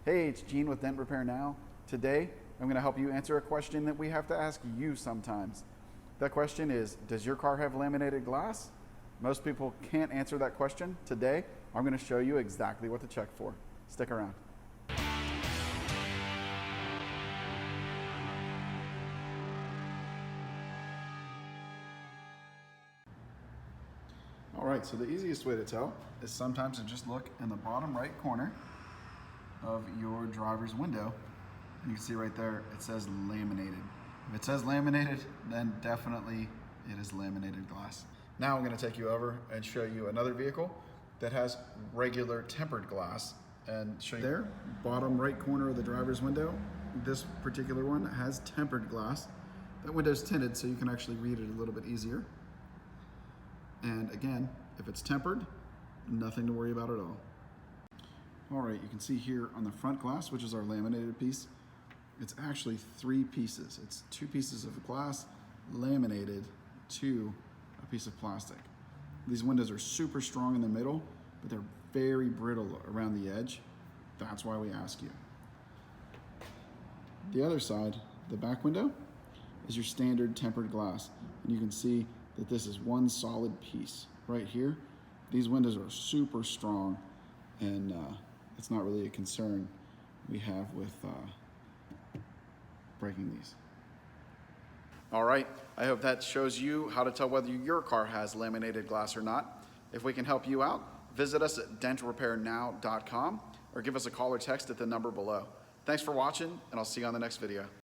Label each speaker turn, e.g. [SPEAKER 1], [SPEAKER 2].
[SPEAKER 1] Hey, it's Gene with Dent Repair Now. Today, I'm going to help you answer a question that we have to ask you sometimes. That question is, does your car have laminated glass? Most people can't answer that question. Today, I'm going to show you exactly what to check for. Stick around. All right, so the easiest way to tell is sometimes to just look in the bottom right corner of your driver's window. You can see right there, it says laminated. If it says laminated, then definitely it is laminated glass. Now I'm gonna take you over and show you another vehicle that has regular tempered glass and show you. There, bottom right corner of the driver's window, this particular one has tempered glass. That window's tinted so you can actually read it a little bit easier. And again, if it's tempered, nothing to worry about at all. All right, you can see here on the front glass, which is our laminated piece, it's actually 3 pieces. It's 2 pieces of glass laminated to a piece of plastic. These windows are super strong in the middle, but they're very brittle around the edge. That's why we ask you. The other side, the back window, is your standard tempered glass. And you can see that this is one solid piece right here. These windows are super strong, and it's not really a concern we have with breaking these. All right, I hope that shows you how to tell whether your car has laminated glass or not. If we can help you out, visit us at dentrepairnow.com or give us a call or text at the number below. Thanks for watching, and I'll see you on the next video.